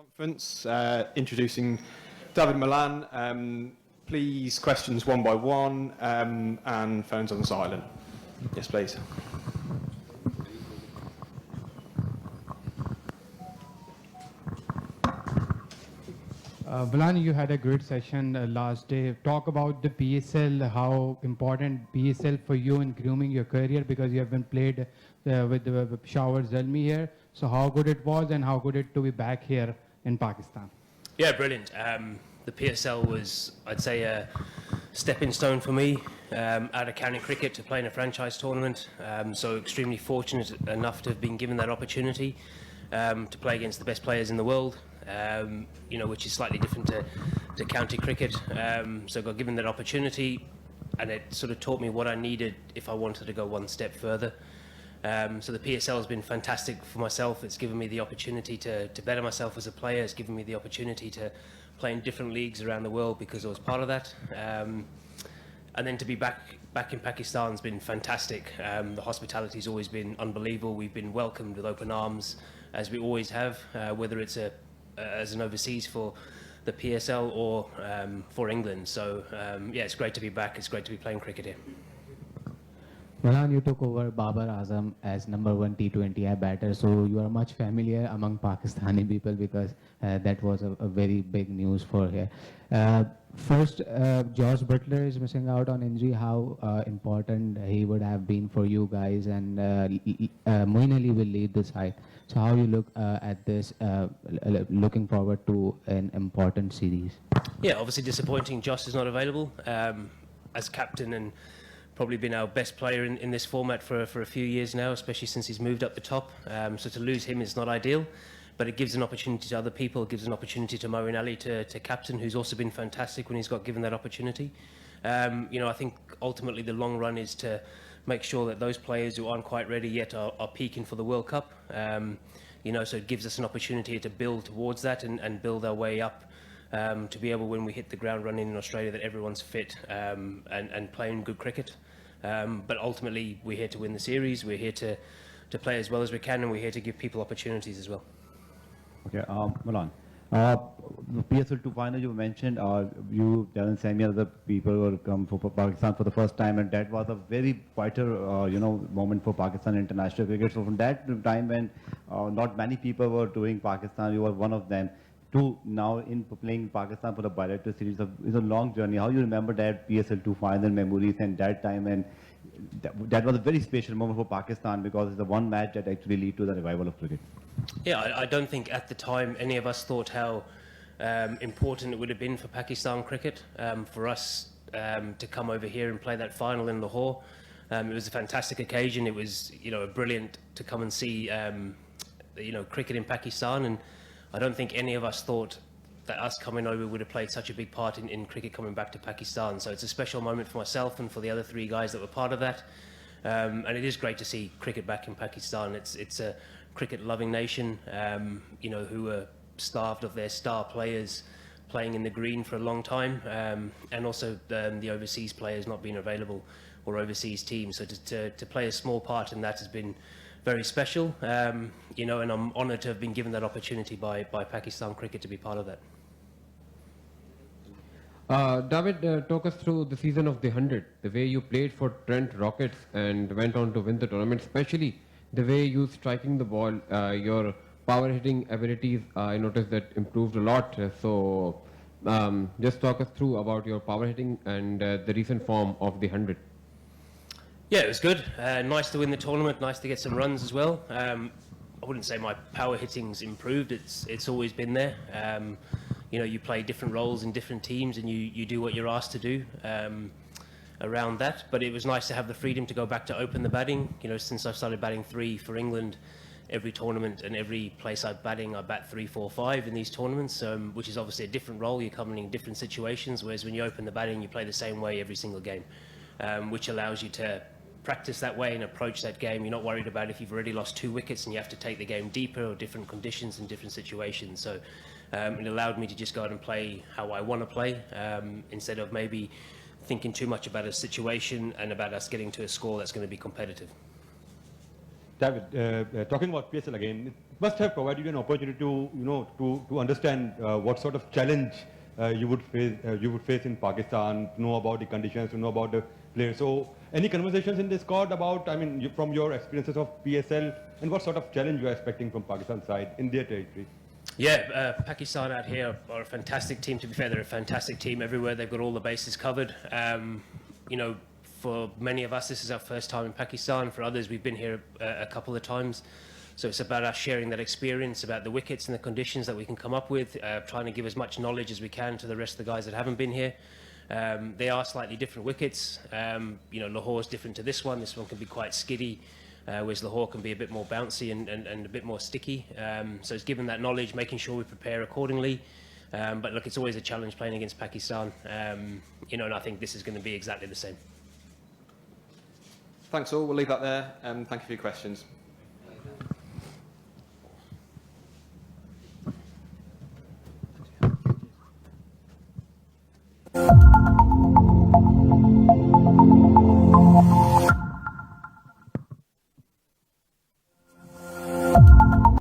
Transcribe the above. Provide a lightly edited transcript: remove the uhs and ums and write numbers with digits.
Conference, introducing Dawid Malan. Please, questions one by one, and phones on silent. Yes, please. Malan, you had a great session last day. Talk about the PSL, how important PSL for you in grooming your career, because you have been played with Shawar Zalmi here. So how good it was and how good it to be back here in Pakistan? Yeah, brilliant. The PSL was, I'd say, a stepping stone for me out of county cricket to play in a franchise tournament. So extremely fortunate enough to have been given that opportunity to play against the best players in the world. Which is slightly different to county cricket. So I got given that opportunity, and it sort of taught me what I needed if I wanted to go one step further. So the PSL has been fantastic for myself. It's given me the opportunity to better myself as a player. It's given me the opportunity to play in different leagues around the world because I was part of that. And then to be back in Pakistan has been fantastic. The hospitality has always been unbelievable. We've been welcomed with open arms, as we always have, whether it's as an overseas for the PSL or for England. So it's great to be back. It's great to be playing cricket here. Malan, you took over Babar Azam as #1 T20I batter, so you are much familiar among Pakistani people because that was a very big news for here. First, Josh Butler is missing out on injury. How important he would have been for you guys, and Moeen Ali will lead the side. So how you look at this, looking forward to an important series? Yeah, obviously disappointing. Josh is not available as captain and probably been our best player in this format for a few years now, especially since he's moved up the top. So to lose him is not ideal, but it gives an opportunity to other people. It gives an opportunity to Moeen Ali to captain, who's also been fantastic when he's got given that opportunity. I think ultimately the long run is to make sure that those players who aren't quite ready yet are peaking for the World Cup. So it gives us an opportunity to build towards that and build our way up to be able, when we hit the ground running in Australia, that everyone's fit and playing good cricket. But ultimately, we're here to win the series. We're here to play as well as we can, and we're here to give people opportunities as well. Okay, Malan. The PSL 2 final you mentioned, you, Darren Sammy, other people will come for Pakistan for the first time, and that was a very vital, moment for Pakistan international cricket. So from that time when not many people were doing Pakistan, you were one of them. To now in playing Pakistan for the bilateral series is a long journey. How you remember that PSL 2 final memories and that time, and that was a very special moment for Pakistan because it's the one match that actually led to the revival of cricket. Yeah, I don't think at the time any of us thought how important it would have been for Pakistan cricket for us to come over here and play that final in Lahore. It was a fantastic occasion. It was brilliant to come and see cricket in Pakistan, and I don't think any of us thought that us coming over would have played such a big part in cricket coming back to Pakistan. So it's a special moment for myself and for the other three guys that were part of that. And it is great to see cricket back in Pakistan. It's a cricket-loving nation, who are starved of their star players playing in the green for a long time, and also the overseas players not being available or overseas teams. So to play a small part in that has been very special, and I'm honoured to have been given that opportunity by Pakistan cricket to be part of that. David, talk us through the season of the 100, the way you played for Trent Rockets and went on to win the tournament, especially the way you striking the ball, your power hitting abilities, I noticed that improved a lot. So just talk us through about your power hitting and the recent form of the 100. Yeah, it was good. Nice to win the tournament. Nice to get some runs as well. I wouldn't say my power hitting's improved. It's always been there. You play different roles in different teams, and you do what you're asked to do around that. But it was nice to have the freedom to go back to open the batting. Since I started batting 3 for England, every tournament and every place I'm batting, I bat 3, 4, 5 in these tournaments, which is obviously a different role. You're coming in different situations, whereas when you open the batting, you play the same way every single game, which allows you to practice that way and approach that game. You're not worried about if you've already lost 2 wickets and you have to take the game deeper or different conditions and different situations. So it allowed me to just go out and play how I want to play, instead of maybe thinking too much about a situation and about us getting to a score that's going to be competitive. David, talking about PSL again, must have provided you an opportunity to, to understand what sort of challenge you would face in Pakistan, to know about the conditions, to know about the players. So, any conversations in this squad about, I mean, from your experiences of PSL, and what sort of challenge you are expecting from Pakistan side in their territory? Yeah, Pakistan out here are a fantastic team. To be fair, they're a fantastic team everywhere. They've got all the bases covered. You know, for many of us, this is our first time in Pakistan. For others, we've been here a couple of times. So it's about us sharing that experience, about the wickets and the conditions that we can come up with, trying to give as much knowledge as we can to the rest of the guys that haven't been here. They are slightly different wickets. You know, Lahore's different to this one. This one can be quite skiddy, whereas Lahore can be a bit more bouncy and a bit more sticky. So it's given that knowledge, making sure we prepare accordingly. But look, it's always a challenge playing against Pakistan. You know, and I think this is going to be exactly the same. Thanks all. We'll leave that there. Thank you for your questions.